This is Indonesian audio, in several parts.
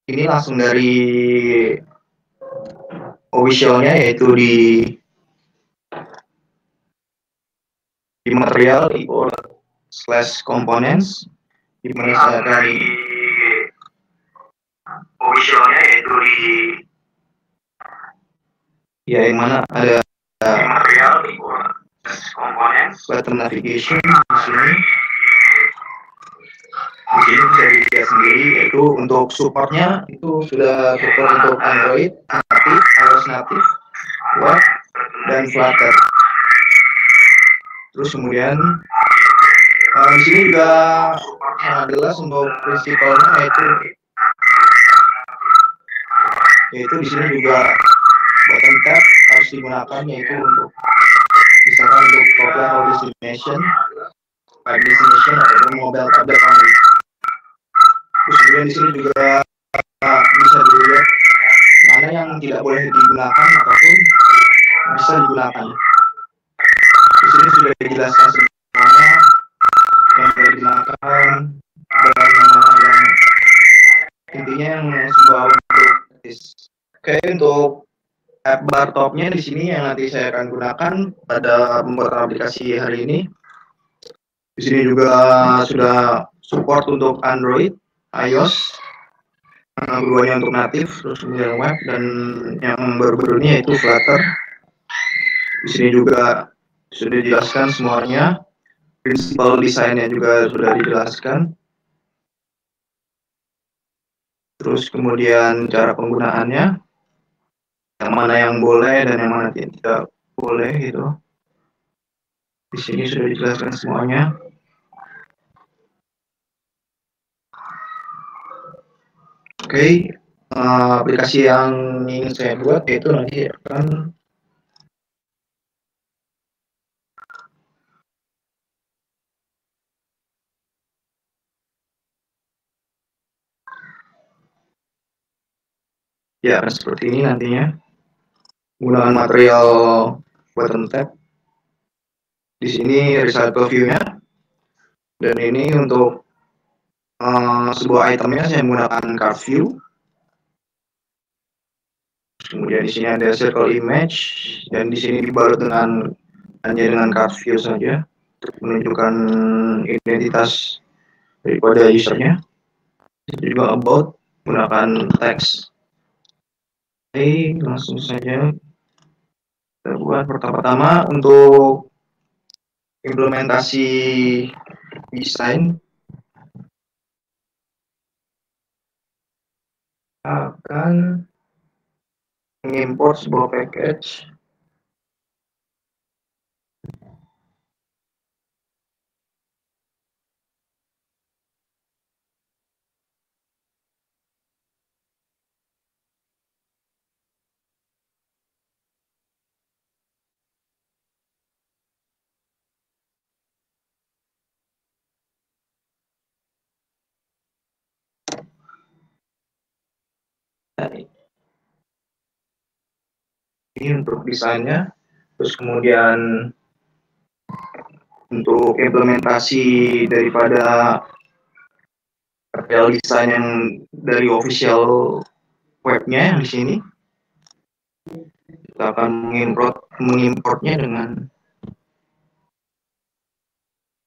Ini langsung dari officialnya, yaitu di material import/components, di mana saya akan officialnya, yaitu yang mana ada material import/components, button navigation di sini. Di sini bisa dilihat sendiri, yaitu untuk supportnya itu sudah support untuk Android natif, iOS natif, web, dan Flutter. Terus kemudian di sini juga jelas untuk prinsipalnya, yaitu di sini juga button tab harus digunakan, yaitu untuk misalkan untuk top level destination, web destination, ataupun mobile tablet only. Terus kemudian di sini juga bisa dilihat mana yang tidak boleh digunakan ataupun bisa digunakan. Di sini sudah dijelaskan semuanya yang boleh digunakan dan yang mana yang intinya yang sebuah untuk Oke, untuk app bar topnya di sini yang nanti saya akan gunakan pada pembuatan aplikasi hari ini. Di sini juga sudah support untuk Android, iOS, keduanya untuk natif, terus kemudian web, dan yang baru-baru ini yaitu Flutter. Di sini juga sudah dijelaskan semuanya, prinsipal desainnya juga sudah dijelaskan. Terus kemudian cara penggunaannya, yang mana yang boleh dan yang mana tidak boleh gitu. Di sini sudah dijelaskan semuanya. Oke, aplikasi yang ingin saya buat yaitu nanti akan ya seperti ini nantinya, menggunakan material button tab. Di sini recycle view-nya, dan ini untuk sebuah itemnya saya menggunakan card view. Kemudian di sini ada circle image, dan di sini dibalut hanya dengan card view saja untuk menunjukkan identitas daripada usernya. Itu juga about menggunakan teks. Oke, langsung saja kita buat. Pertama-tama untuk implementasi desain akan mengimport sebuah package ini untuk desainnya. Terus kemudian untuk implementasi daripada material desain yang dari official webnya yang di sini, kita akan mengimportnya dengan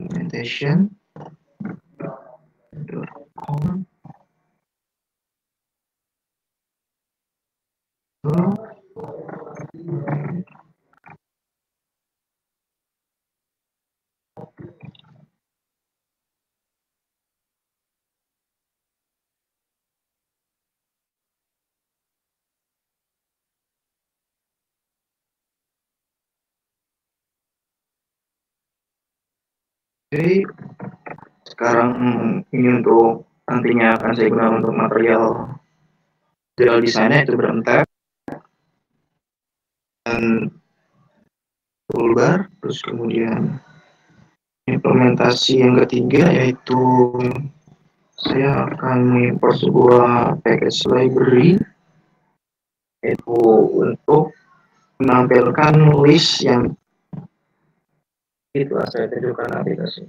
implementation. Oke, sekarang ini untuk nantinya akan saya gunakan untuk material desainnya, itu berentep dan toolbar. Terus kemudian implementasi yang ketiga yaitu saya akan mengimport sebuah package library, yaitu untuk menampilkan list yang itu saya tunjukkan aplikasi.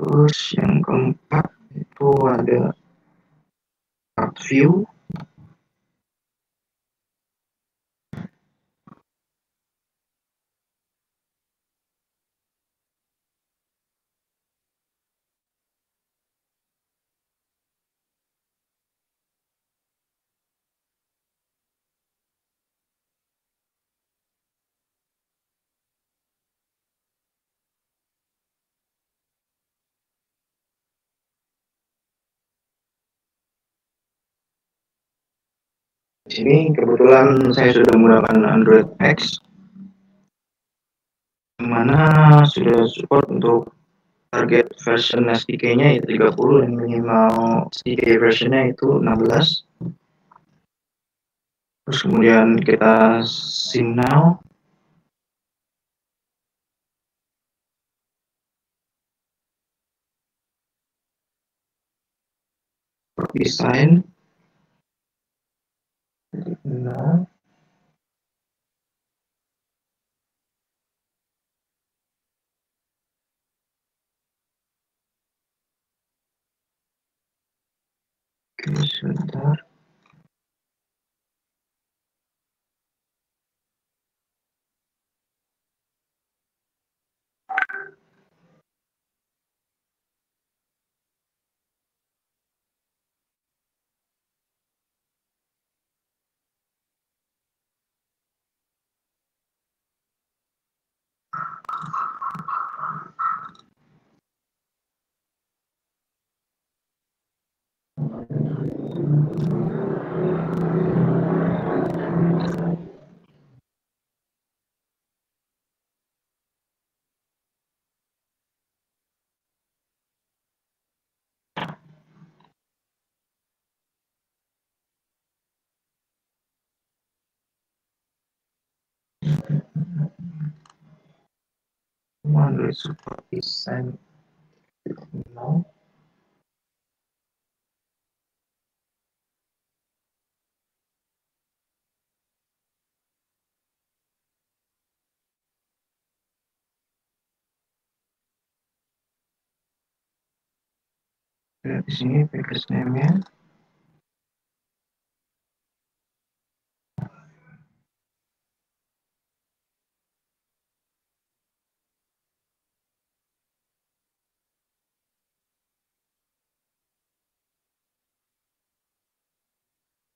Terus yang keempat itu ada art view. Di sini kebetulan saya sudah menggunakan Android X, yang mana sudah support untuk target version SDK-nya itu 30 dan minimal SDK versionnya itu 16. Terus kemudian kita sim now. Desain. Nah, oke, sebentar. Android support design. No. Di sini package name-nya.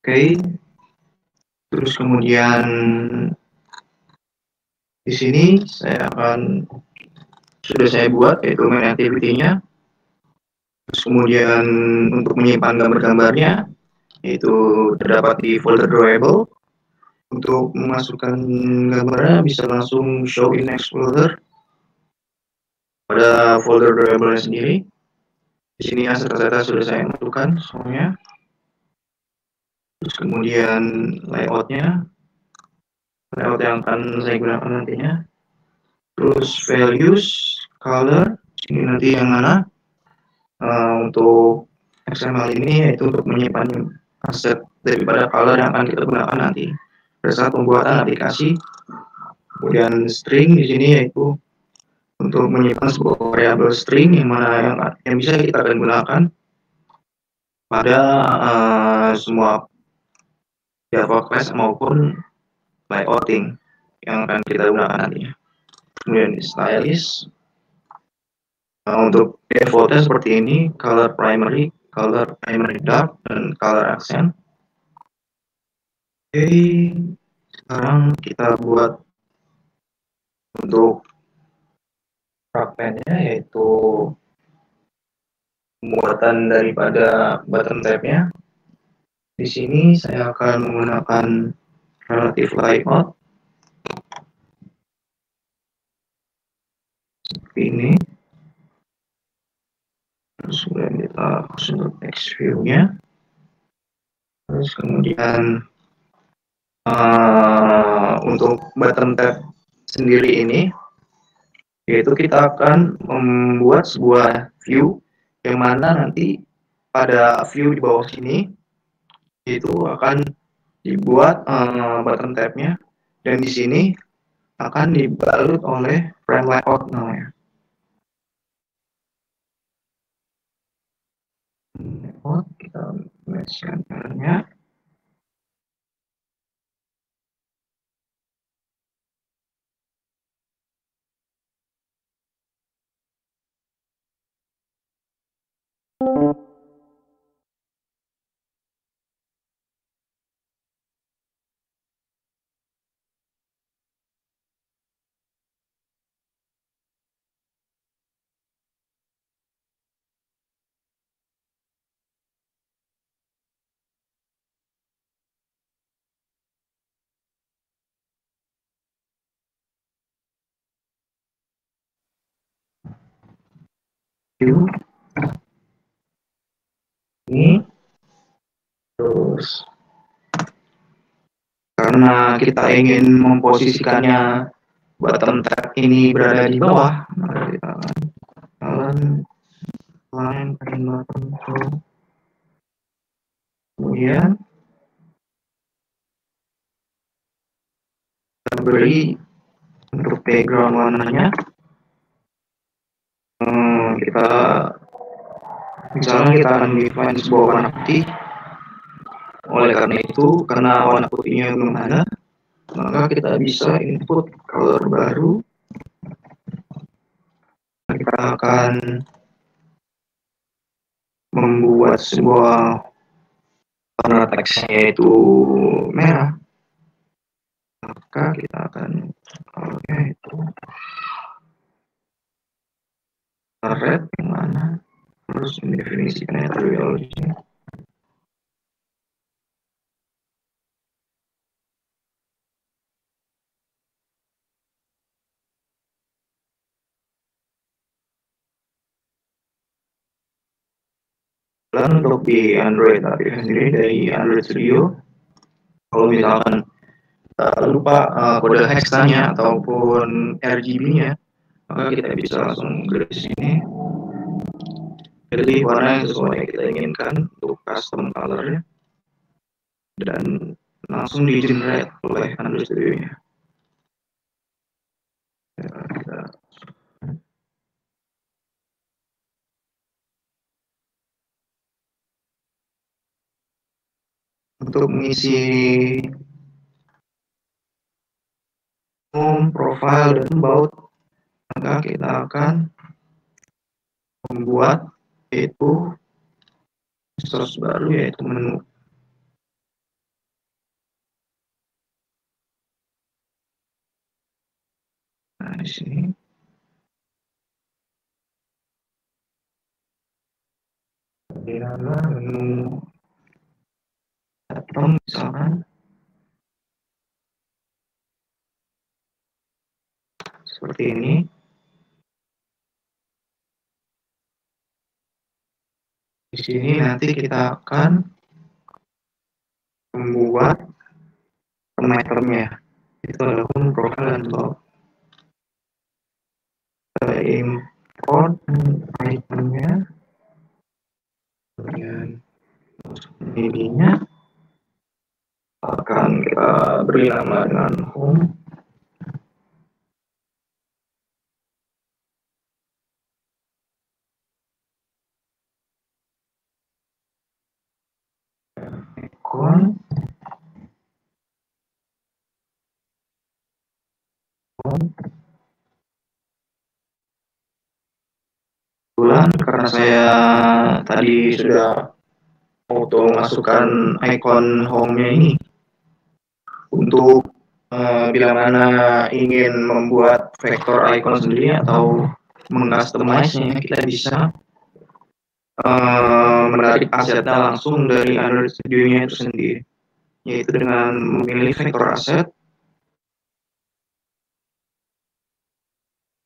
Oke. Terus kemudian di sini sudah saya buat yaitu main activity-nya. Terus kemudian untuk menyimpan gambar-gambarnya yaitu terdapat di folder drawable. Untuk memasukkan gambarnya bisa langsung show in Explorer pada folder drawable sendiri. Di sini aset data sudah saya masukkan semuanya. Terus kemudian layout yang akan saya gunakan nantinya. Terus values, color, ini nanti yang mana untuk XML ini yaitu untuk menyimpan aset daripada color yang akan kita gunakan nanti pada saat pembuatan aplikasi. Kemudian string di sini yaitu untuk menyimpan sebuah variabel string yang mana yang bisa kita akan gunakan pada semua Java class maupun layouting yang akan kita gunakan nantinya. Kemudian stylist untuk defaultnya seperti ini, color primary dark, dan color accent. Oke, sekarang kita buat untuk fragmentnya yaitu pembuatan daripada button tab-nya. Di sini saya akan menggunakan relative layout seperti ini. Terus kemudian kita masuk text view-nya. Terus kemudian untuk button tab sendiri ini, yaitu kita akan membuat sebuah view yang mana nanti pada view di bawah sini itu akan dibuat button tab-nya, dan di sini akan dibalut oleh frame layout namanya. import, kita matchkan filenya. Ini terus karena kita ingin memposisikannya bottom tab ini berada di bawah, maka kita akan line paling bottom row. Kemudian kita beri untuk background warnanya, kita misalnya kita akan define sebuah warna putih. Oleh karena itu, karena warna putihnya belum ada, maka kita bisa input color baru. Kita akan membuat sebuah warna teksnya yaitu merah. Maka kita akan itu red yang mana, terus mendefinisikannya terlebih dahulu di sini. Dan untuk di Android aplikasi sendiri dari Android Studio, kalau misalkan lupa kode hexanya ataupun RGB-nya, maka kita bisa langsung dari sini pilih warna yang sesuai yang kita inginkan untuk custom color-nya dan langsung di generate oleh Android Studio-nya. Untuk mengisi home, profile, dan about, maka kita akan membuat yaitu source baru, yaitu menu. Nah, di sini nama menu atom misalkan seperti ini. Di sini nanti kita akan membuat parameternya, itu adalah profile dan log. Kita import itemnya, kemudian ininya akan kita beri nama dengan home. Icon, kebetulan karena saya tadi sudah auto masukkan icon home-nya ini, untuk bila mana ingin membuat vektor icon sendiri atau mengcustomize-nya, kita bisa menarik asetnya langsung dari Android Studio-nya itu sendiri, yaitu dengan memilih vektor aset,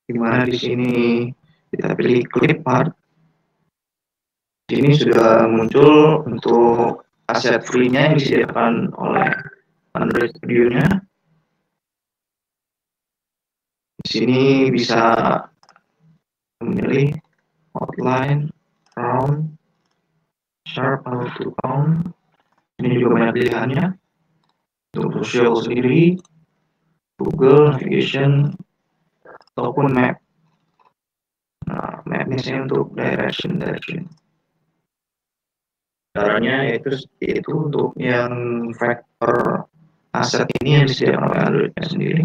di mana di sini kita pilih clip art. Di sini sudah muncul untuk aset free-nya yang disediakan oleh Android Studio-nya. Di sini bisa memilih outline, round, sharp, atau two tone. Ini juga banyak pilihannya. Untuk visual sendiri, Google, navigation, ataupun map. Nah, map ini untuk direction. Caranya itu untuk yang vektor aset ini yang disediakan oleh Android-nya sendiri.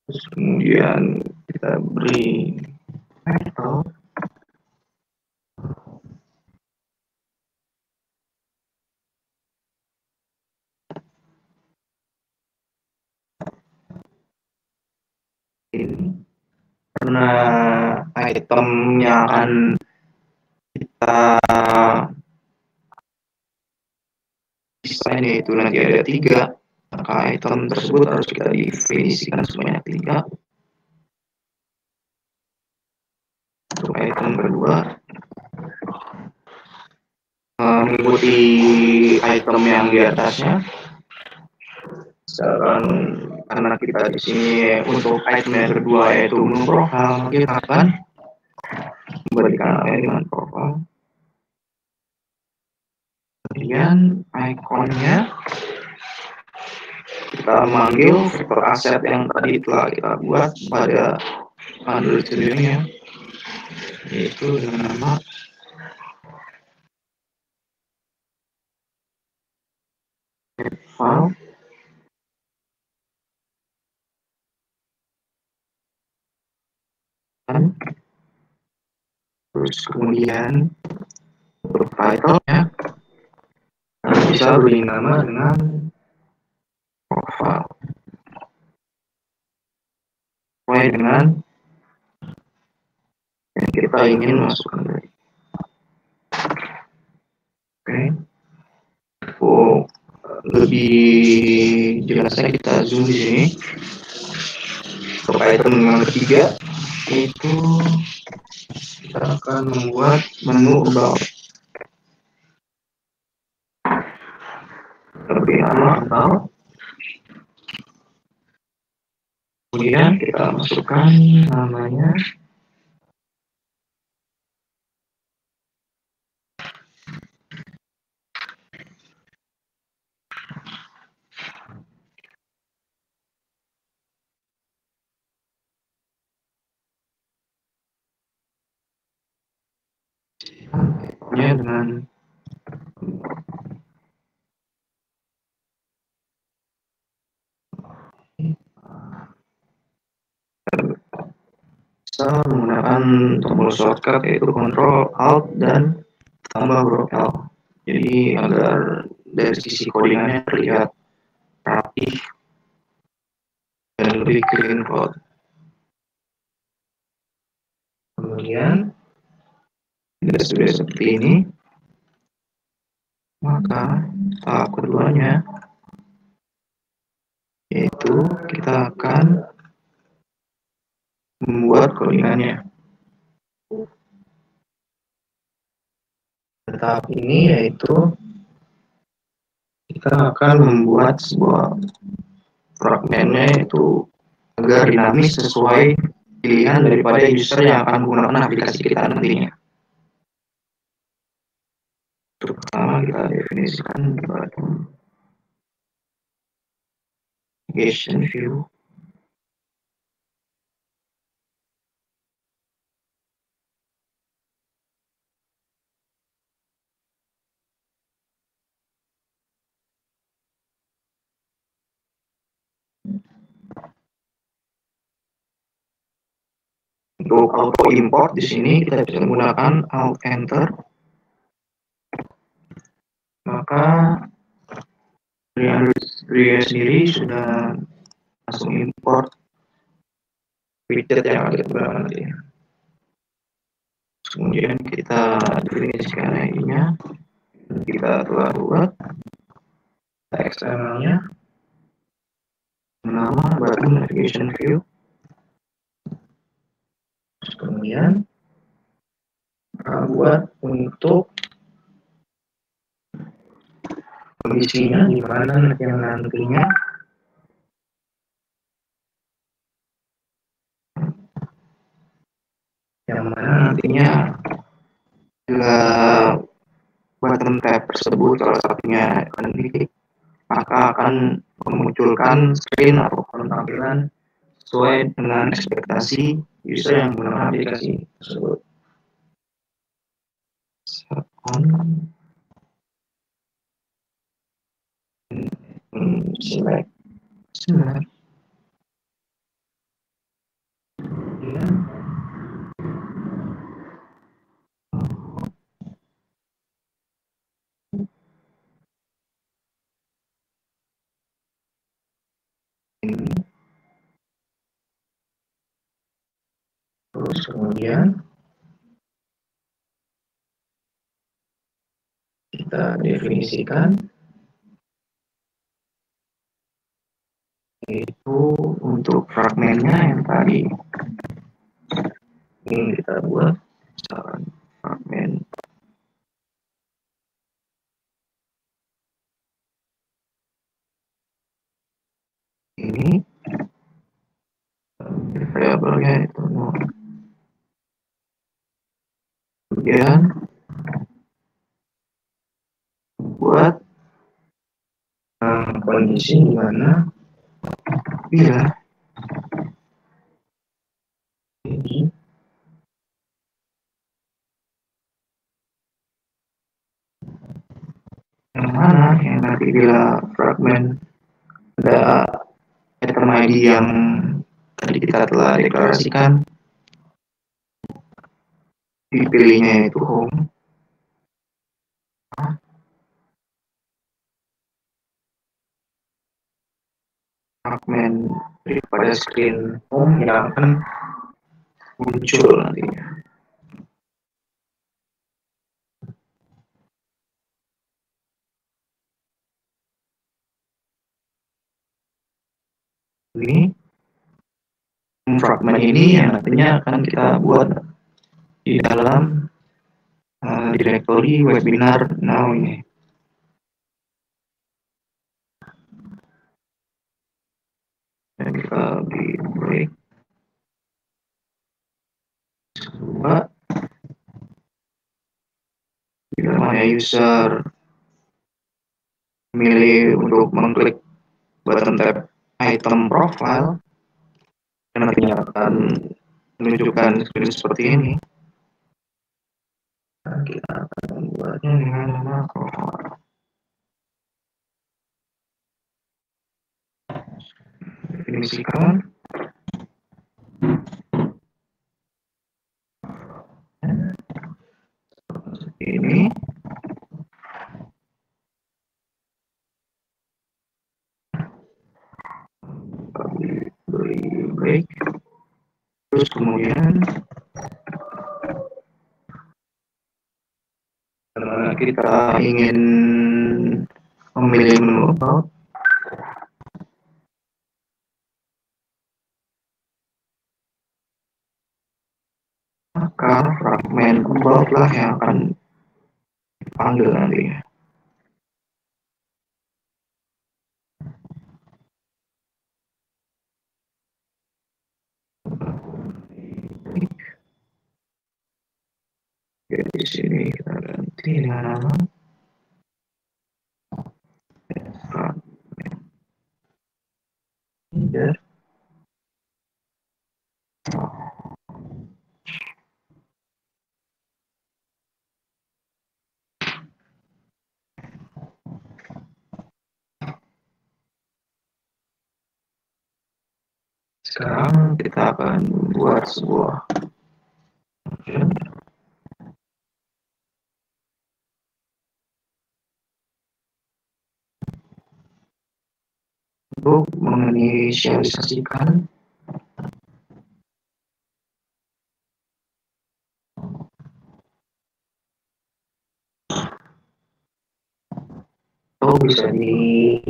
Terus kemudian kita beri title. Ini karena item yang akan kita desain yaitu nanti ada 3, maka item tersebut harus kita definisikan sebanyak 3. Untuk item kedua, mengikuti item yang di atasnya. Misalkan karena kita di sini untuk item yang kedua yaitu menu profile, kita akan memberikan elemen profile. Kemudian ikonnya kita memanggil vektor aset yang tadi telah kita buat pada Android sebelumnya, yaitu dengan nama file. Terus kemudian untuk title-nya bisa beri nama dengan profile sesuai dengan yang kita ingin masukkan. Oke. Lebih jelasnya kita zoom di sini. Untuk item yang ketiga itu kita akan membuat menu about. Lebih nama about. Kemudian kita masukkan namanya dengan bisa menggunakan tombol shortcut yaitu Ctrl Alt dan tambah huruf L. Jadi agar dari sisi codingannya terlihat rapi dan lebih clean code. Kemudian jika sudah seperti ini, maka tahap keduanya yaitu kita akan membuat codingannya. Tahap ini yaitu kita akan membuat sebuah fragmentnya itu agar dinamis sesuai pilihan daripada user yang akan menggunakan aplikasi kita nantinya. Untuk pertama kita definisikan button navigation view. Untuk auto import di sini kita bisa menggunakan Alt Enter. Maka Android sendiri sudah langsung import widget yang ada nanti. Kemudian kita definisikan ID-nya. Kita telah buat XML-nya nama button navigation view. Kemudian buat untuk kondisinya di mana yang nantinya bila button tab tersebut salah satunya akan diklik, maka akan memunculkan screen atau tampilan sesuai dengan ekspektasi user yang menggunakan aplikasi tersebut. on select kemudian ini terus kemudian kita definisikan yaitu untuk fragmennya yang tadi ini kita buat misalkan fragmen ini variabelnya itu kemudian buat kondisi di mana bila ini yang mana yang nanti bila fragmen ada item ID yang tadi kita telah deklarasikan dipilihnya itu home fragmen daripada screen home yang akan muncul nantinya. Ini fragmen ini yang nantinya akan kita buat di dalam directory webinar now ini. Dan kita di break kedua bila mana user memilih untuk mengklik button tab item profile dan nantinya akan menunjukkan screen seperti ini. Dan kita akan membuatnya dengan nama profile. Definisikan seperti ini. Beri break terus kemudian karena kita ingin memilih menu about maka fragmen about lah yang akan dipanggil nantinya. Oke, di sini kita ganti dengan nama fragmen leader. Sekarang kita akan buat sebuah function untuk menginisialisasikan atau bisa di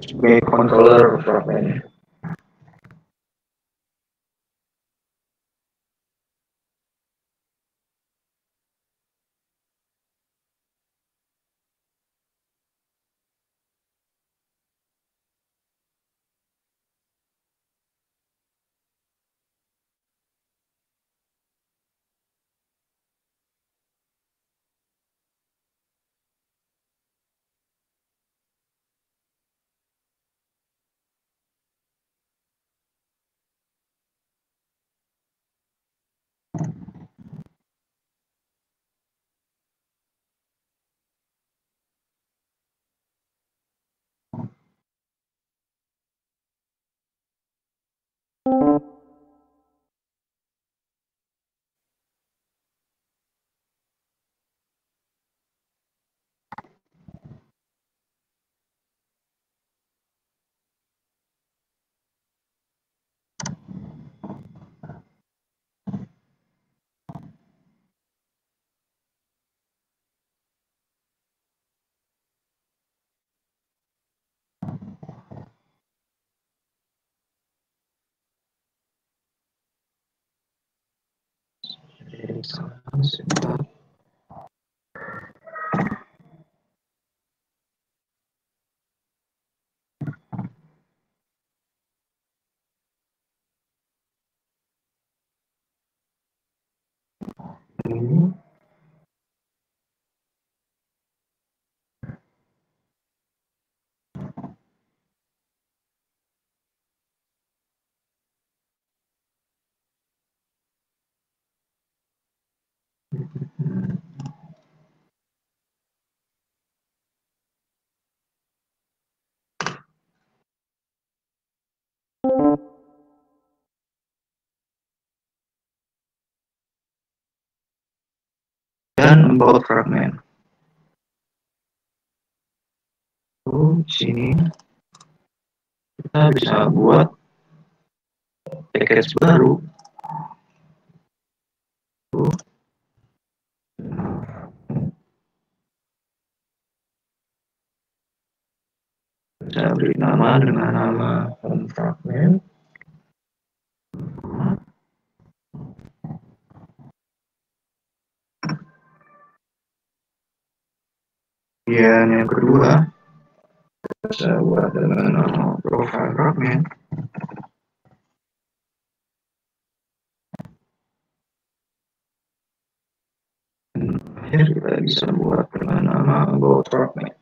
sebagai controller fragmen. Sebentar. Ini dan about fragment. Di sini kita bisa buat package baru. Saya beri nama dengan nama home fragment. Dan yang kedua, saya buat dengan nama profile fragment. Dan kita bisa buat dengan nama about fragment.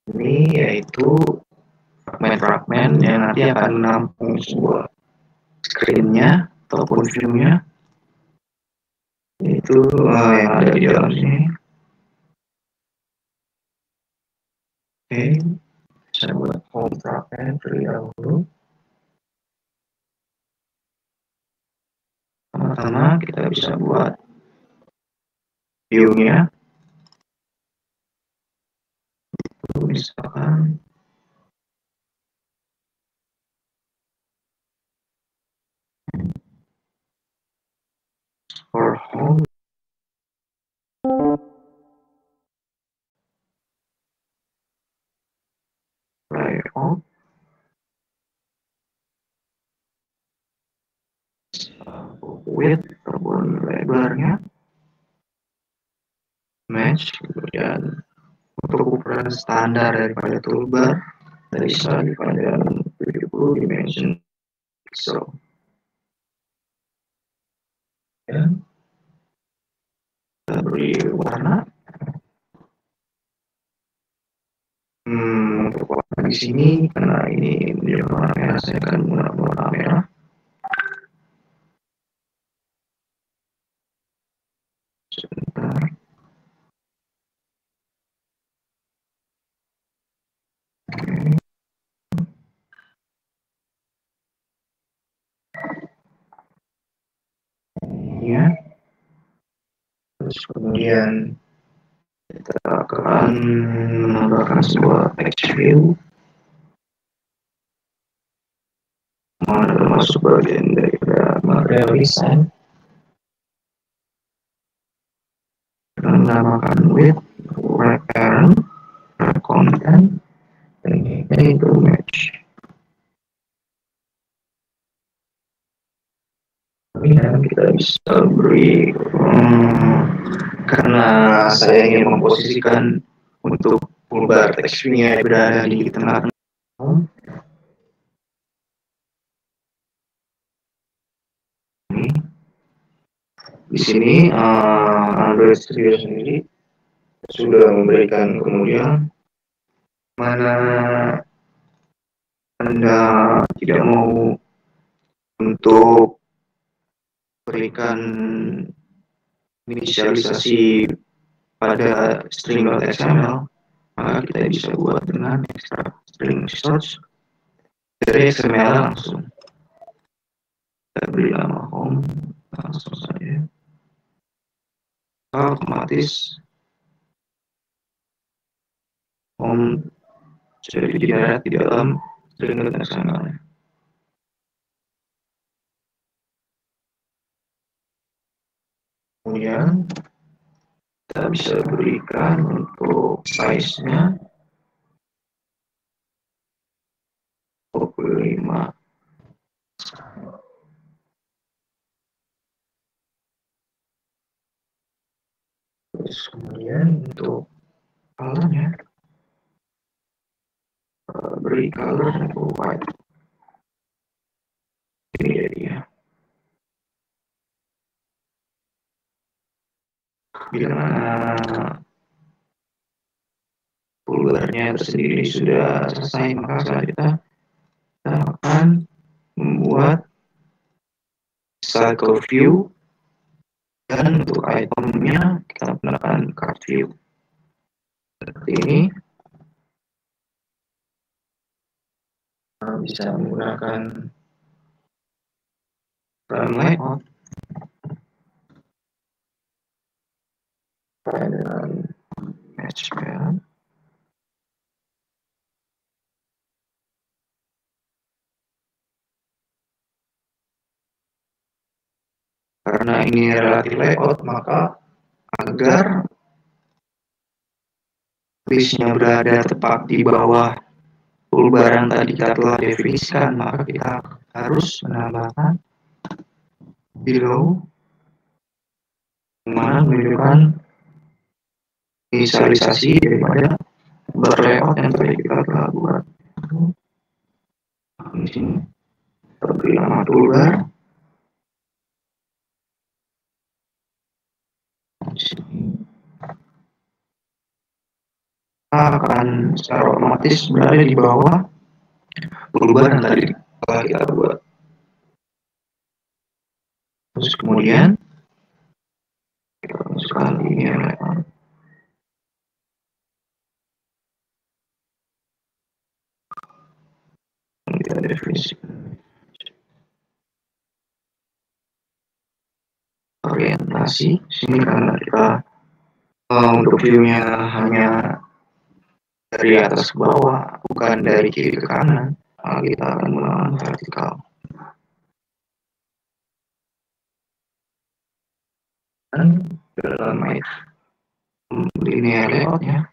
Ini yaitu fragment yang nanti akan menampung sebuah screen-nya ataupun view-nya, itu yang ada di dalam sini. Oke, saya buat home fragment terlebih dahulu. Pertama kita bisa buat view-nya. Misalkan for home layout width ataupun lebarnya match, kemudian untuk ukuran standar daripada toolbar bisa pada 70 dimension pixel. Ya. Kita beri warna. Untuk warna di sini karena ini menjadi warna merah, saya akan menggunakan warna merah. Sebentar. Oke. Ya. Terus kemudian kita akan menambahkan sebuah text view termasuk bagian dari material design dengan menambahkan width, right parent, right content, dan ini itu match. Kemudian kita bisa beri karena saya ingin memposisikan untuk toolbar text view-nya berada di tengah-tengah. Di sini Android Studio sendiri sudah memberikan kemudian mana Anda tidak mau untuk berikan inisialisasi pada string.xml, maka kita bisa buat dengan extract string source dari XML langsung. Kita beri nama home langsung saja. Otomatis home sudah dilihat di dalam string.xml. Kemudian kita bisa berikan untuk size-nya 25. Terus kemudian untuk colornya, beri color untuk white. Ini dia. Bila foldernya tersendiri sudah selesai, maka selanjutnya kita akan membuat cycle view, dan untuk itemnya kita gunakan card view seperti ini. Bisa menggunakan frame layout dengan match parent. Karena ini relatif layout, maka agar listnya berada tepat di bawah toolbar yang tadi kita telah definisikan, maka kita harus menambahkan below, mana menunjukkan inisialisasi daripada berlayout yang tadi kita telah buat. Di sini terberi nama toolbar. Akan secara otomatis berada di bawah toolbar yang tadi telah kita buat. Terus kemudian kita masukkan ini layout. Kita definisi orientasi sini karena kita untuk view-nya hanya dari atas ke bawah, bukan dari kiri ke kanan. Kita akan menggunakan vertikal. Dan dalam linear layoutnya,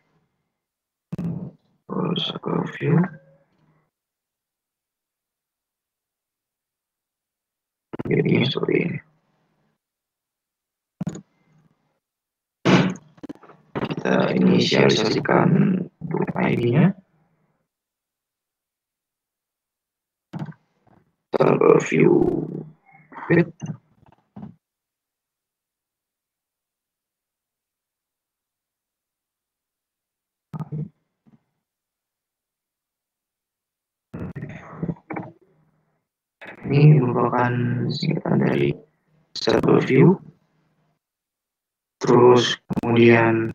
terus ke view, jadi seperti ini. Kita inisialisasikan untuk ID-nya. Kita ke view fit. Ini merupakan singkatan dari circle view. Terus kemudian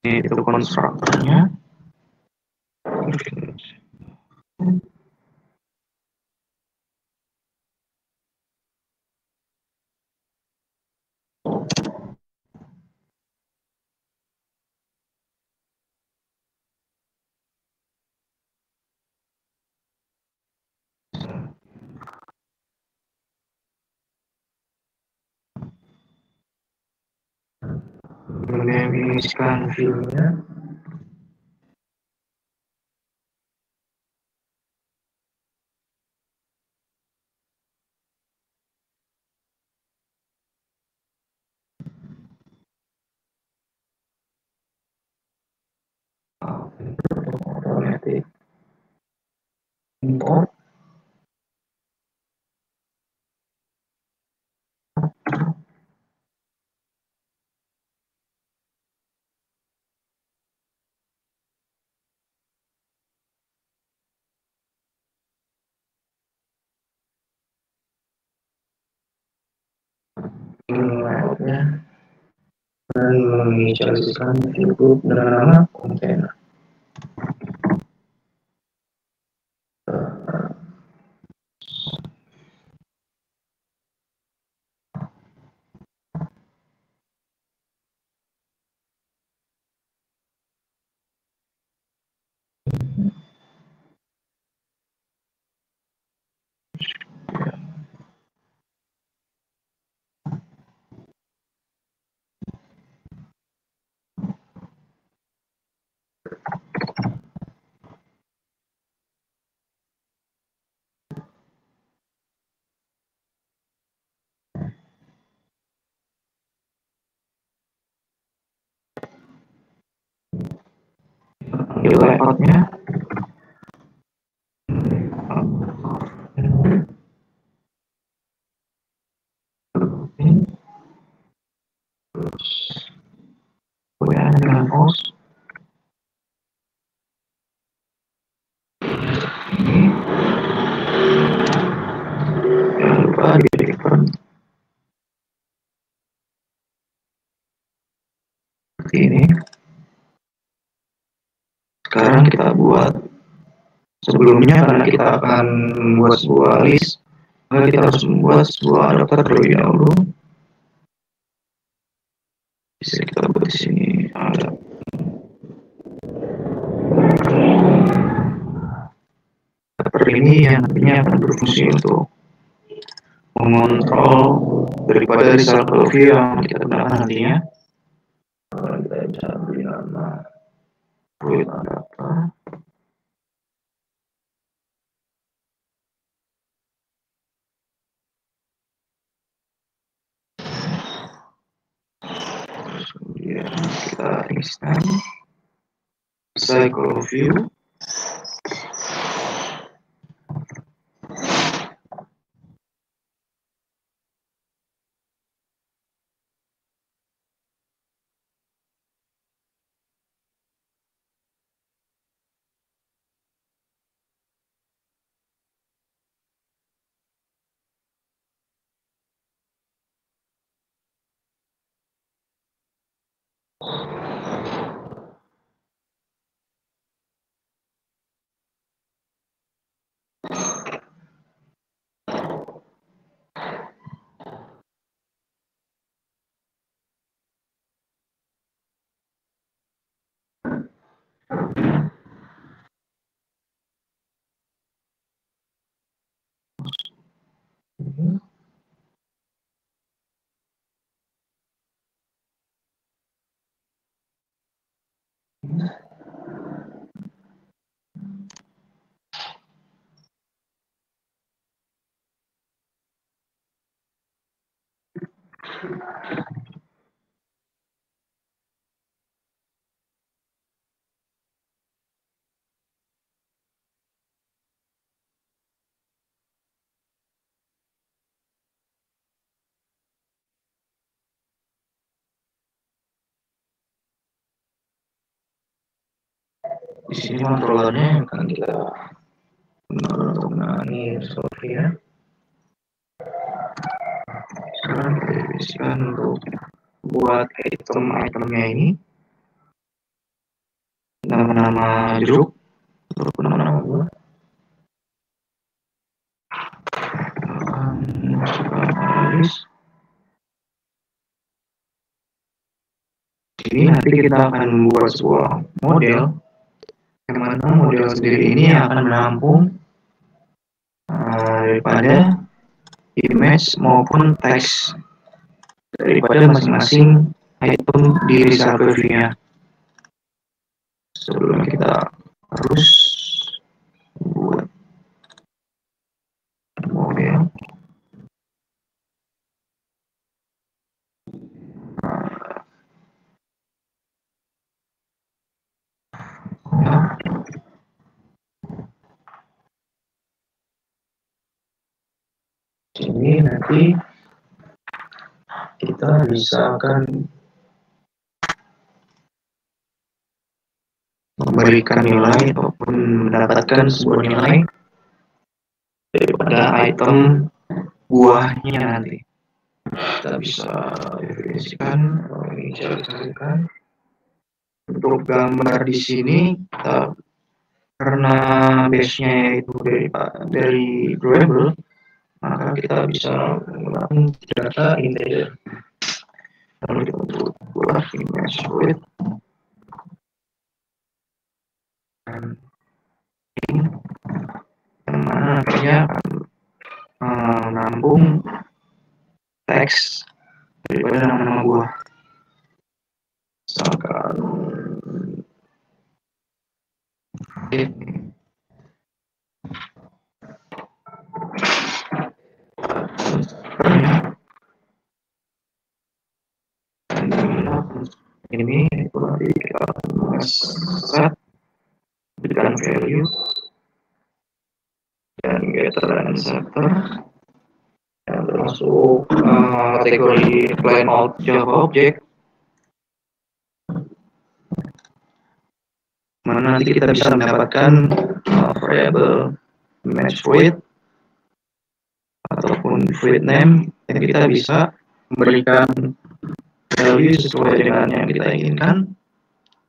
itu konstruktornya. Mendefinisikan view-nya. Automatic import. Layoutnya dan menginisialisasikan view group dengan nama kontainer. Di layoutnya goyang dengan mouse ini, jangan lupa di return seperti ini. Sekarang kita buat, sebelumnya karena kita akan membuat sebuah list, maka kita harus membuat sebuah adapter terlebih dahulu. Bisa kita buat di sini ada adapter ini yang nantinya akan berfungsi untuk mengontrol daripada recycle view yang kita gunakan nantinya. Kita bisa beri nama fluid adapter. Kemudian kita extend cycle view. Di sini controllernya akan kita mengenai software. Sekarang kita definisikan untuk buat item-itemnya ini nama-nama jeruk untuk nama-nama buah. Ini nanti kita akan membuat sebuah model yang mana model sendiri ini akan menampung daripada image maupun teks daripada masing-masing item di recycle view-nya. Sebelumnya kita harus buat model. Ini nanti kita bisa akan memberikan nilai ataupun mendapatkan sebuah nilai daripada item buahnya nanti. Kita bisa definisikan ini carikan untuk gambar di sini kita, karena base-nya itu dari drawable, maka kita bisa menggunakan data integer. Lalu kita buat image width yang mana nantinya akan menampung teks daripada nama-nama buah. Misalkan ini itu nanti kita set berikan value dan getter dan setter yang termasuk kategori plain old Java object, mana nanti kita bisa mendapatkan variable match fruit ataupun fruit name yang kita bisa memberikan value sesuai dengan yang kita inginkan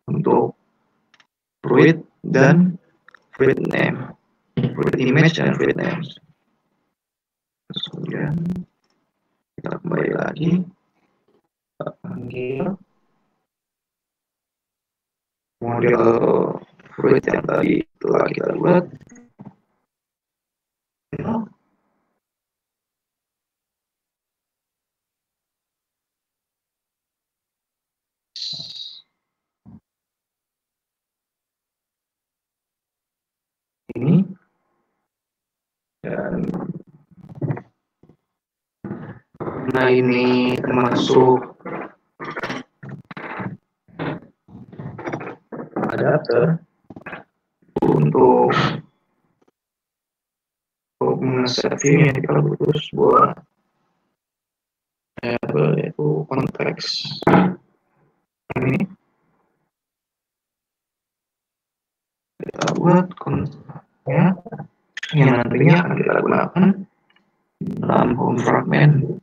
untuk fruit dan fruit name, fruit image dan fruit names. Terus kemudian kita kembali lagi, kita panggil model fruit yang tadi telah kita buat. Ini dan nah ini termasuk adapter untuk mengeset view nya kita butuh sebuah variable yaitu konteks. Ini kita buat konteksnya yang nantinya akan kita gunakan dalam home fragment.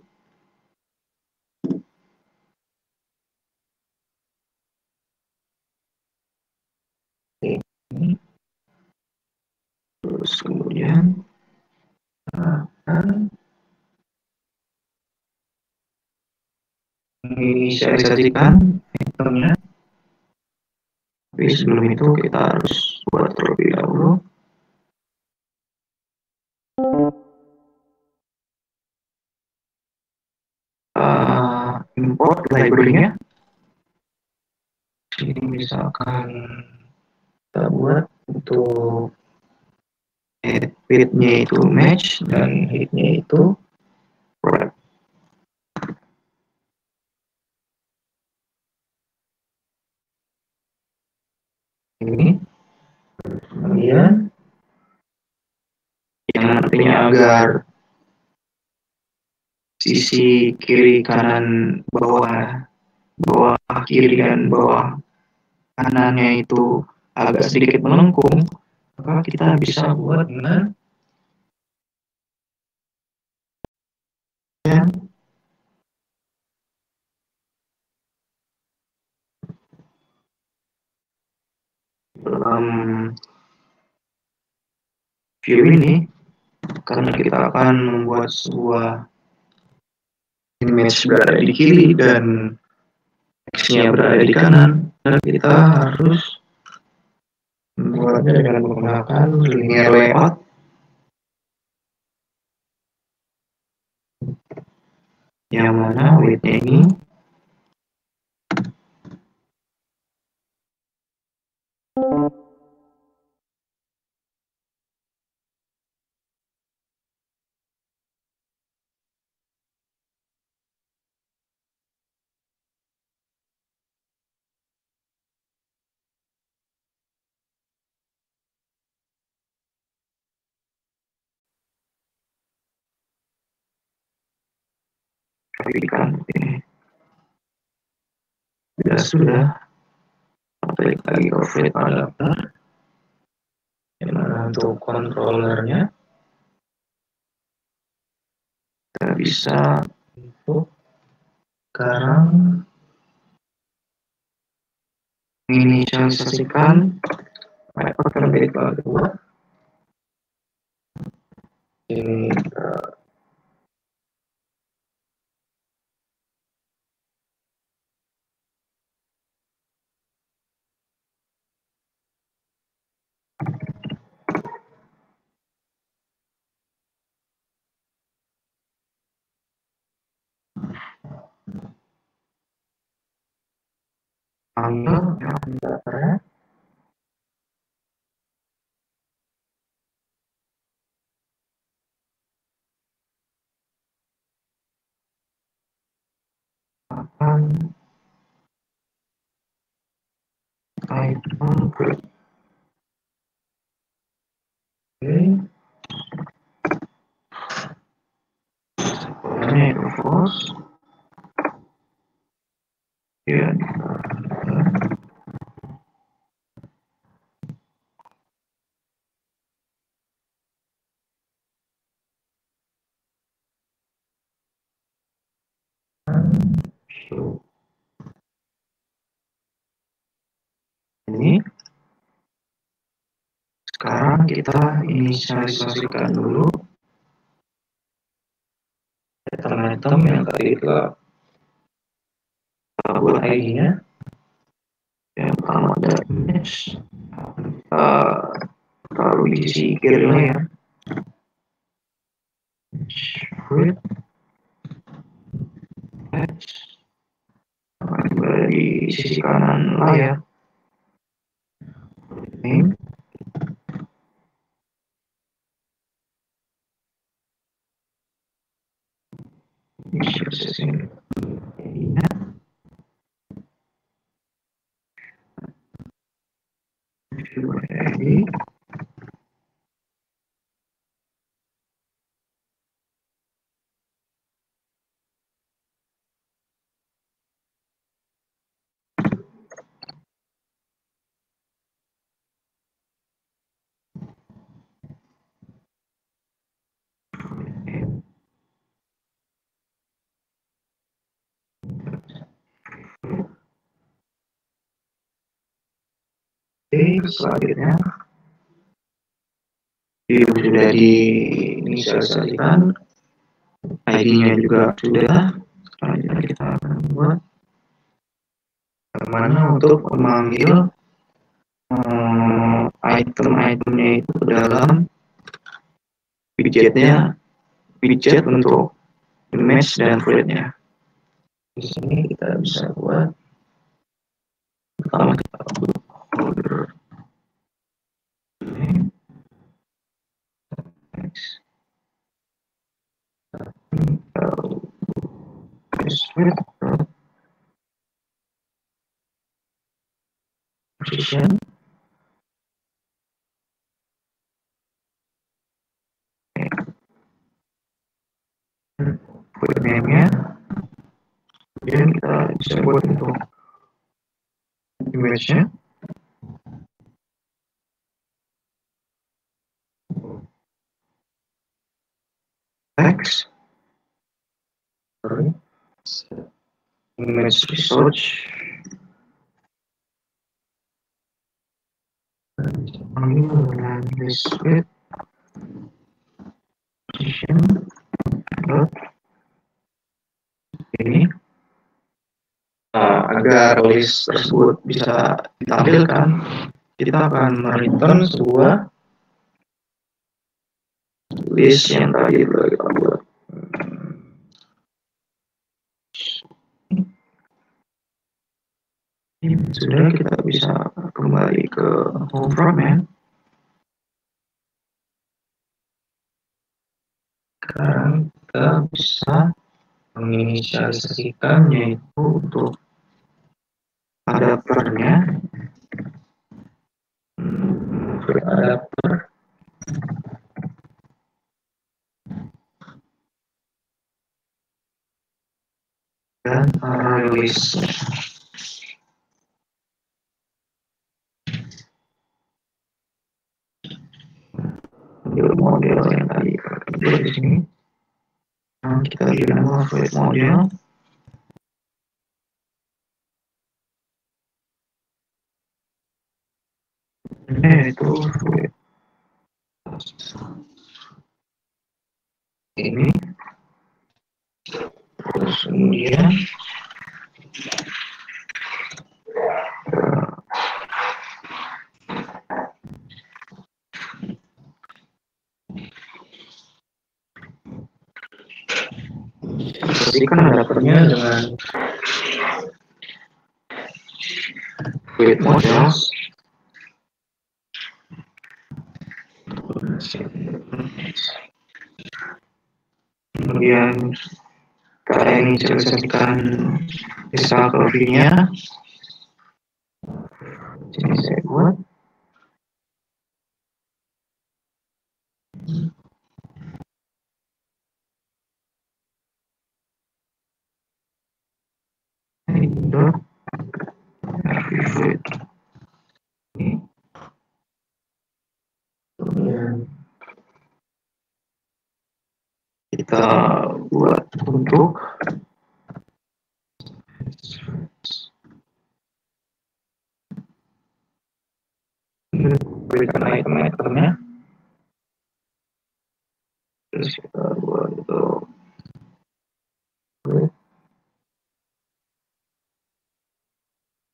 Terus kemudian akan menginisialisasikan itemnya. Tapi sebelum itu kita harus buat terlebih dahulu import library-nya. Ini misalkan kita buat untuk width-nya itu match dan height-nya itu wrap. Ini kemudian yang nantinya agar sisi kiri kanan bawah kiri dan bawah kanannya itu agak sedikit melengkung, maka kita bisa buat dengan dalam view ini, karena kita akan membuat sebuah image berada di kiri dan teksnya berada di kanan, dan kita harus membuatnya dengan menggunakan linear layout yang mana width-nya ini perhatikan ini. Bila sudah, klik lagi ke fit adapter, dimana untuk controllernya kita bisa untuk sekarang menginisialisasikan method terlebih dahulu. Ini ambil yang daftarnya, akan item create. Oke, ini itu false. Ya, ini sekarang kita inisialisasikan dulu item-item yang tadi kita buat ID-nya. Yang pertama ada image, taruh di sisi kiri ya. Fruit, juga di sisi kanan layar. Name, initialization ID-nya. ID. Oke, selanjutnya sudah diinisialisasikan, ID-nya juga sudah. Selanjutnya kita akan buat bagaimana untuk memanggil item-itemnya itu ke dalam widgetnya, widget untuk image dan fruitnya. Di sini kita bisa buat pertama kita buat order name, text, fruit, position, fruit name-nya. Kemudian kita bisa buat untuk image-nya. Text, image research, dengan list with position dot ini. Agar list tersebut bisa ditampilkan, kita akan mereturn sebuah list yang tadi telah kita buat. Sudah, kita bisa kembali ke home front-nya. Sekarang kita bisa menginisialisasikan, yaitu untuk adapternya. Adapter dan release. Model yang tadi kita di sini. Nah, kita beri nama fluid model. Ini itu fluid. Ini. Terus kemudian pastikan adapternya dengan fluid models. Kemudian Kita inisialisasikan misal curve-nya. Sini saya buat. Ini dot fluid. Ini. Kemudian kita buat untuk berikan item-itemnya. Terus kita buat untuk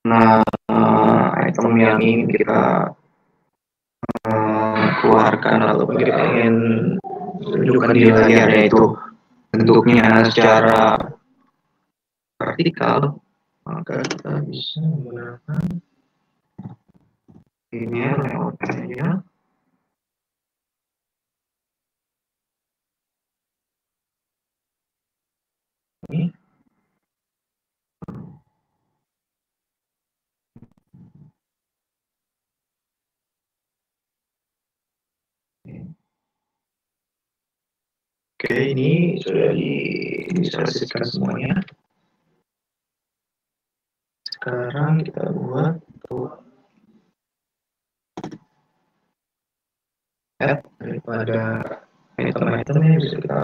nah item yang ingin kita keluarkan atau kita ingin tunjukkan di layar, yaitu bentuknya secara vertikal, maka kita bisa menggunakan ini lewat aja. Ini. Oke, ini sudah diselesaikan semuanya. Sekarang kita buat untuk add daripada item-itemnya bisa kita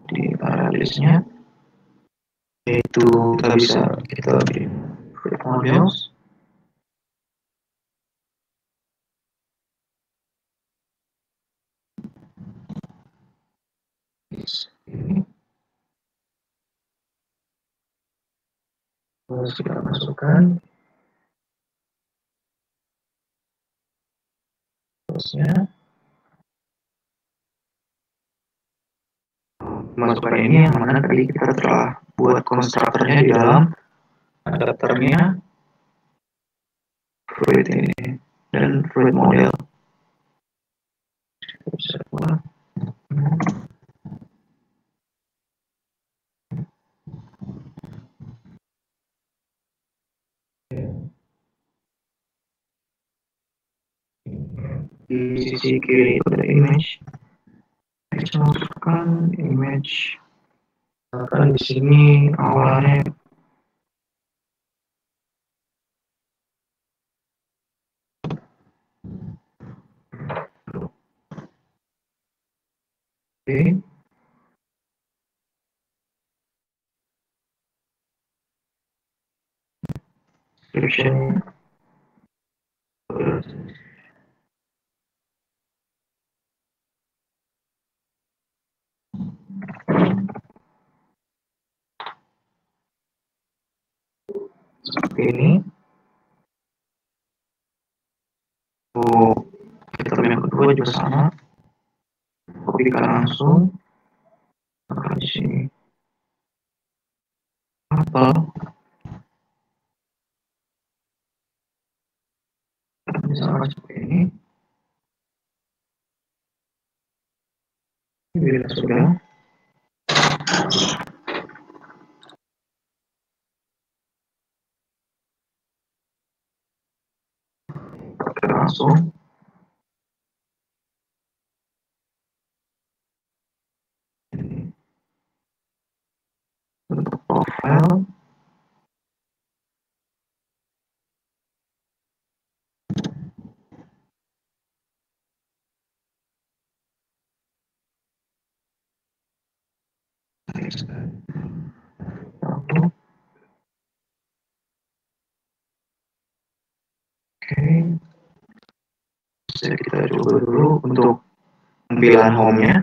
di parallelisnya, yaitu kita bisa beri models. Terus kita masukkan terusnya. Masukkan ini yang mana tadi kita telah buat konstruktornya di dalam adapternya fluid ini dan fluid model. Bisa buat. Di sisi kiri pada image, kita masukkan image. Misalkan di sini awalnya oke. Description seperti ini. Oh, kita yang kedua juga sama. Kopikan langsung. Maka di sini apel. Misalkan seperti ini. Bila sudah, kita langsung untuk profile. Oke, kita coba dulu untuk tampilan home-nya.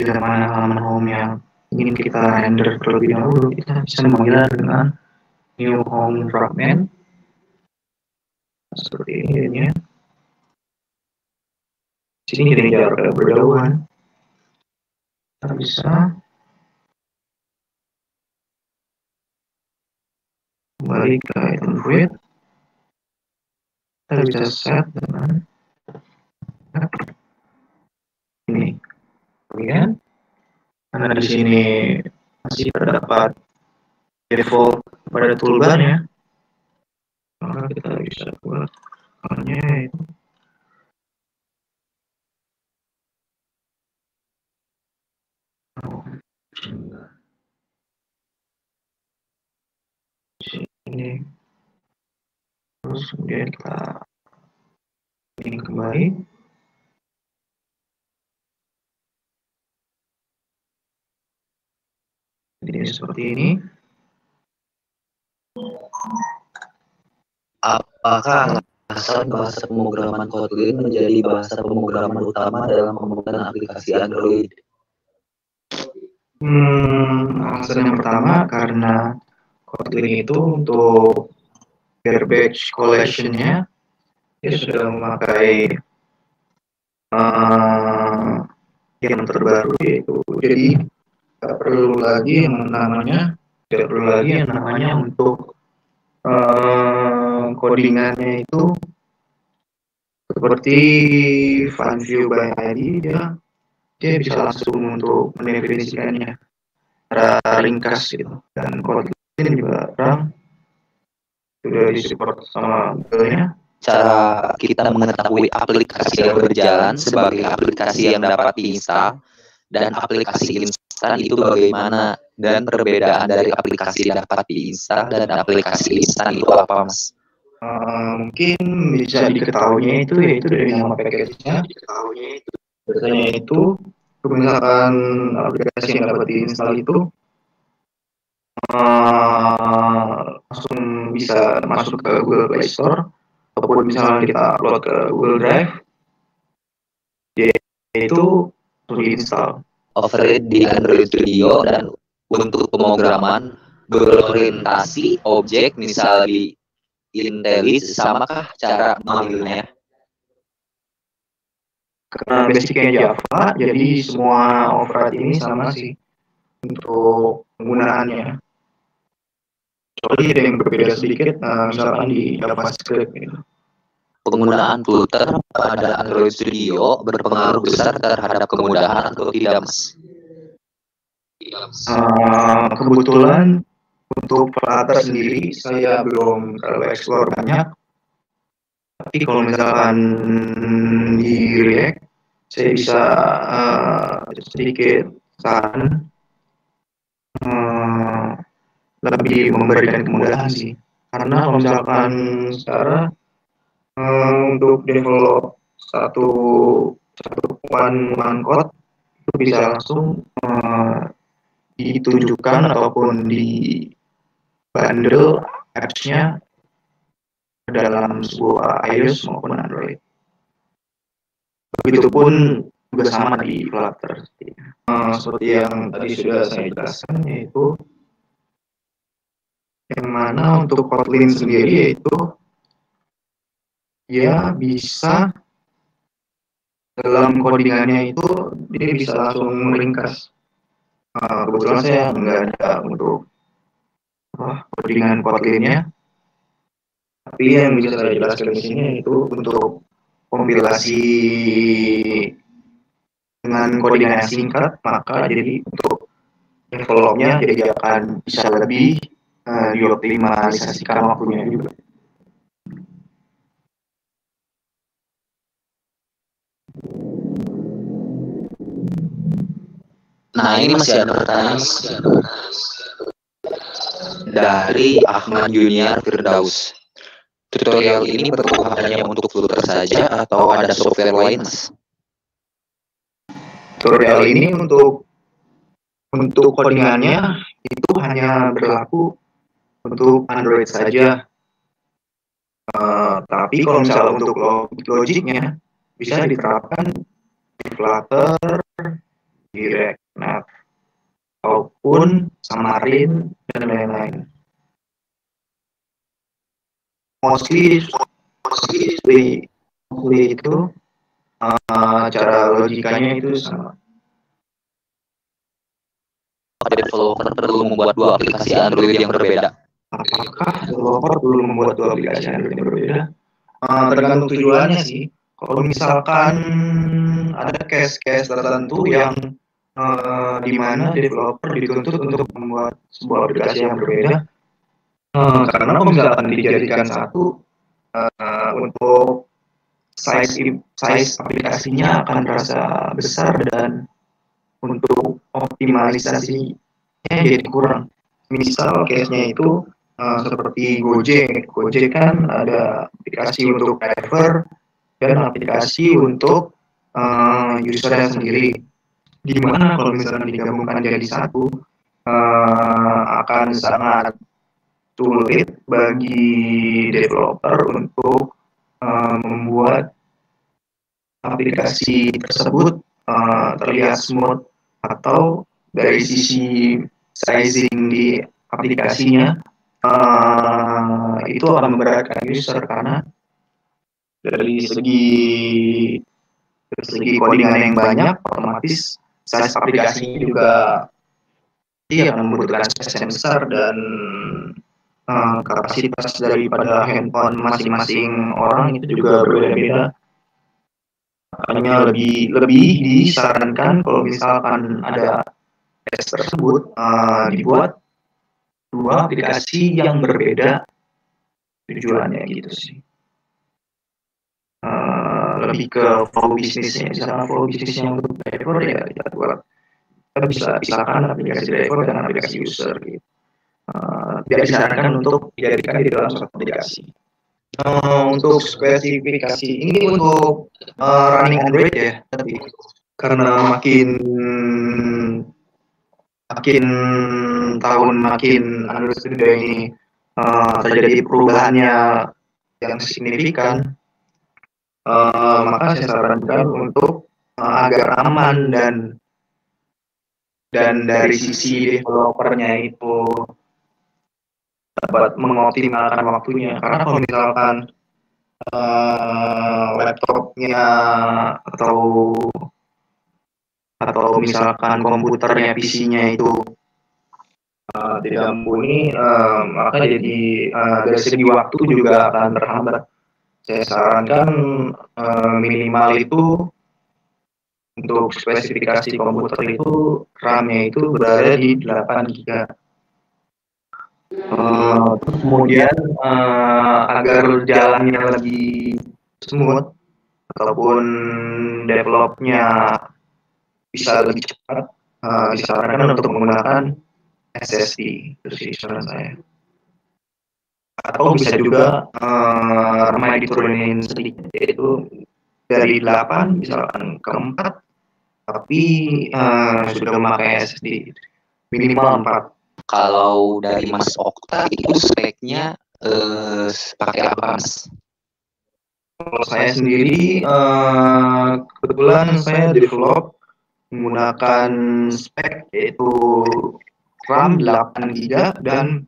Bila mana halaman home yang ingin kita render terlebih dahulu, kita bisa memanggil dengan new home fragment seperti ini ya. Di sini jadi jarak berjauhan. Kita bisa kembali ke item fruit. Kita bisa set dengan ini. Kemudian karena di sini masih terdapat default pada toolbar ya, maka kita bisa buat hanya itu ini. Terus kemudian kita ini kembali. Jadi seperti ini. Apakah alasan bahasa pemrograman Kotlin menjadi bahasa pemrograman utama dalam pembuatan aplikasi Android? Alasan yang pertama karena Kotlin itu untuk garbage collection-nya dia sudah memakai yang terbaru, yaitu jadi tidak perlu lagi yang namanya untuk codingannya itu seperti find view by ID, dia bisa langsung untuk mendefinisikannya secara ringkas gitu. Dan Kotlin juga sudah disupport sama Google-nya. Cara kita mengetahui aplikasi yang berjalan sebagai aplikasi yang dapat diinstal dan aplikasi instan itu bagaimana, dan perbedaan dari aplikasi yang dapat diinstal dan aplikasi instan itu apa, Mas? Mungkin bisa diketahuinya itu yaitu dari nama package-nya. Biasanya itu misalkan aplikasi yang dapat diinstal itu langsung bisa masuk ke Google Play Store, ataupun misalnya kita upload ke Google Drive, yaitu untuk diinstal. Override di Android Studio dan untuk pemrograman berorientasi objek, misal di IntelliJ, samakah cara memanggilnya? Karena basicnya Java, jadi semua override ini sama sih untuk penggunaannya. Kecuali ada yang berbeda sedikit, misalkan di JavaScript gitu. Penggunaan Flutter pada Android Studio berpengaruh besar terhadap kemudahan atau tidak, Mas? Kebetulan untuk Flutter sendiri saya belum terlalu explore banyak. Tapi kalau misalkan di React, saya bisa sedikit saran lebih memberikan kemudahan sih. Karena kalau misalkan sekarang untuk develop satu one code itu bisa langsung ditunjukkan ataupun dibundle apps-nya dalam sebuah iOS maupun Android. Begitupun juga sama di Flutter. Seperti yang tadi sudah saya jelaskan, yaitu yang mana untuk Kotlin sendiri yaitu dia bisa dalam codingannya itu dia bisa langsung meringkas. Kebetulan saya nggak ada untuk codingan Kotlinnya, tapi yang bisa saya jelaskan di sini itu untuk kompilasi dengan codingan yang singkat, maka jadi untuk developnya jadi akan bisa lebih dioptimalisasikan waktunya juga. Nah, ini masih ada pertanyaan dari Ahmad Junior Firdaus. Tutorial ini perlu hanya untuk Flutter saja atau ada software lain, Mas? Tutorial ini untuk codingannya itu hanya berlaku untuk Android saja. Tapi kalau misalnya untuk logiknya bisa diterapkan di Flutter, di React Native, ataupun Xamarin dan lain-lain. Mostly itu cara logikanya itu sama. Developer perlu membuat dua aplikasi Android yang berbeda. Apakah developer perlu membuat dua aplikasi Android yang berbeda? Tergantung tujuannya sih. Kalau misalkan ada case-case tertentu yang di mana developer dituntut untuk membuat sebuah aplikasi yang berbeda, karena kalau misalkan dijadikan satu, untuk size aplikasinya akan terasa besar dan untuk optimalisasinya jadi kurang. Misal case-nya itu seperti Gojek kan ada aplikasi untuk driver dan aplikasi untuk usernya sendiri. Di mana kalau misalnya digabungkan jadi satu akan sangat sulit bagi developer untuk membuat aplikasi tersebut terlihat smooth, atau dari sisi sizing di aplikasinya itu akan memberatkan user, karena dari segi codingan yang banyak, otomatis size aplikasinya juga akan membutuhkan space yang besar dan kapasitas daripada handphone masing-masing orang itu juga berbeda-beda. Makanya lebih disarankan kalau misalkan ada tes tersebut dibuat dua aplikasi yang berbeda tujuannya gitu sih. Lebih ke flow bisnisnya. Misalkan flow bisnisnya untuk driver ya kita buat, kita bisa pisahkan aplikasi driver dan aplikasi user gitu. Tidak disarankan untuk dijadikan di dalam satu aplikasi. Untuk spesifikasi ini untuk running Android ya, tapi karena makin tahun makin Android Studio ini terjadi perubahannya yang signifikan, maka saya sarankan untuk agar aman dan dari sisi developernya itu dapat mengoptimalkan waktunya. Karena kalau misalkan laptopnya atau misalkan komputernya, PC-nya itu tidak mumpuni, maka jadi dari segi waktu juga akan terhambat. Saya sarankan minimal itu untuk spesifikasi komputer itu RAM-nya itu berada di 8 GB. Kemudian agar jalannya lebih smooth ataupun developnya bisa lebih cepat, disarankan untuk menggunakan SSD. Itu sih saran saya. Atau bisa juga RAM-nya diturunin sedikit, yaitu dari 8 misalkan ke 4, tapi sudah memakai SSD. minimal 4. Kalau dari Mas Okta itu speknya pakai apa, Mas? Kalau saya sendiri kebetulan saya develop menggunakan spek yaitu RAM 8 GB dan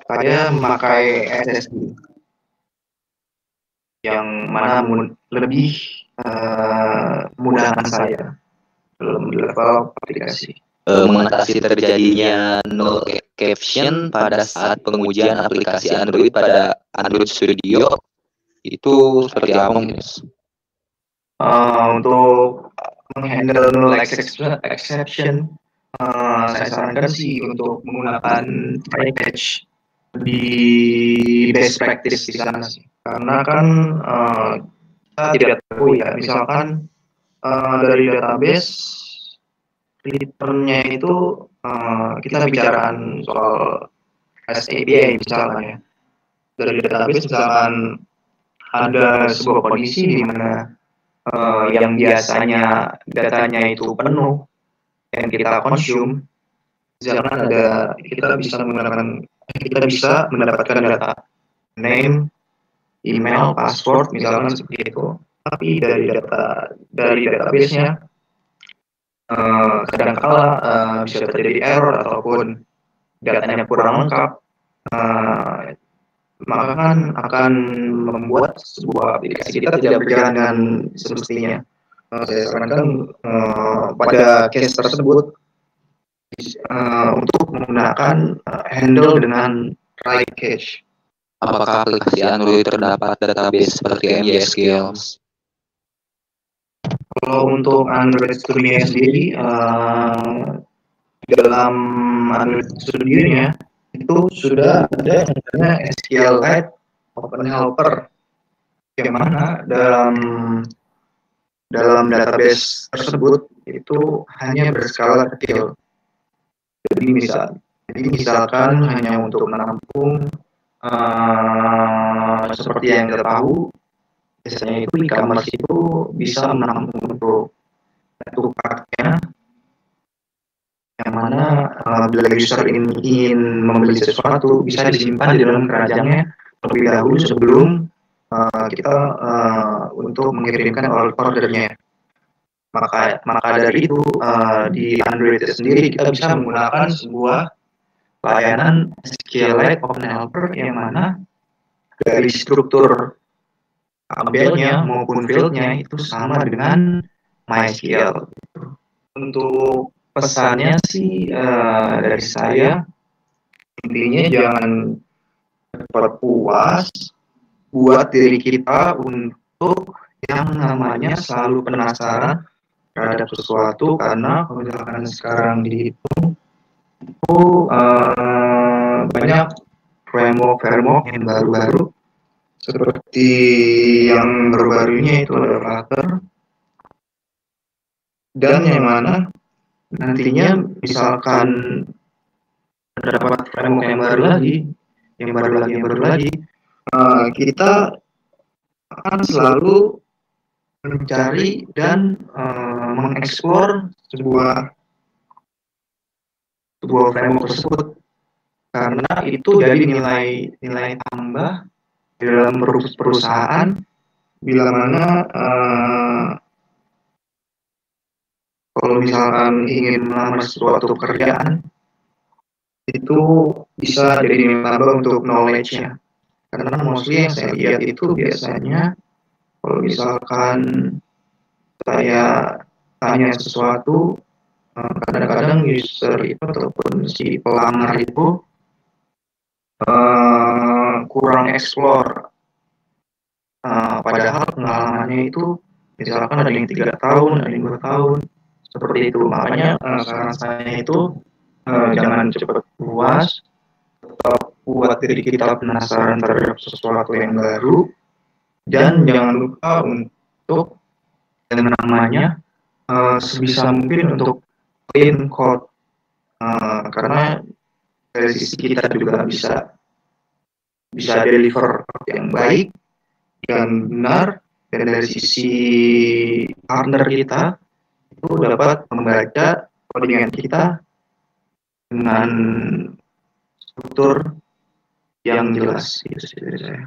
saya memakai SSD yang mana lebih memudahkan saya dalam develop aplikasi. Mengatasi terjadinya null caption pada saat pengujian aplikasi Android pada Android Studio itu seperti apa, Mas? Untuk menghandle null exception, saya sarankan sih untuk menggunakan try catch di best practice di sana sih. Karena kan kita tidak tahu ya, misalkan dari database returnnya itu kita bicarakan soal REST API misalkan ya. Dari database misalkan ada sebuah kondisi di mana yang biasanya datanya itu penuh yang kita consume, misalkan kita bisa mendapatkan data name, email, password misalkan seperti itu. Tapi dari database-nya kadangkala bisa terjadi error ataupun datanya kurang lengkap, maka kan akan membuat sebuah aplikasi kita tidak berjalan dengan semestinya. Saya sarankan pada case tersebut untuk menggunakan handle dengan try catch. Apakah aplikasi Android terdapat database seperti MySQL? Kalau untuk Android Studio sendiri, dalam Android Studio-nya itu sudah ada yang namanya SQLite Open Helper, yang mana dalam database tersebut itu hanya berskala kecil. Jadi misalkan hanya untuk menampung seperti yang kita tahu, biasanya itu e-commerce itu bisa menampung untuk satu paketnya, yang mana bila user ingin membeli sesuatu bisa disimpan di dalam keranjangnya terlebih dahulu sebelum kita untuk mengirimkan ordernya. Maka dari itu di Android sendiri kita bisa menggunakan sebuah layanan SQLite Open Helper yang mana dari struktur tabelnya maupun fieldnya itu sama dengan MySQL. Untuk pesannya sih dari saya, intinya jangan cepat puas, buat diri kita untuk yang namanya selalu penasaran terhadap sesuatu, karena kalau misalkan sekarang dihitung itu banyak framework yang baru-baru seperti yang baru-barunya itu ada Flutter, dan yang mana nantinya misalkan terdapat framework yang baru lagi, kita akan selalu mencari dan mengeksplor sebuah framework tersebut, karena itu jadi nilai tambah di dalam perusahaan bila mana kalau misalkan ingin melamar suatu pekerjaan itu bisa jadi nilai tambah untuk knowledge-nya. Karena mostly yang saya lihat itu biasanya kalau misalkan saya tanya sesuatu, kadang-kadang user itu ataupun si pelamar itu kurang explore, padahal pengalamannya itu misalkan ada yang 3 tahun, ada yang 2 tahun, seperti itu. Makanya saran saya itu jangan cepat puas, tetap buat diri kita penasaran terhadap sesuatu yang baru, dan jangan lupa untuk yang namanya sebisa mungkin untuk clean code, karena dari sisi kita juga bisa deliver yang baik dan benar, dan dari sisi partner kita itu dapat membaca codingan kita dengan struktur yang jelas itu sih dari saya.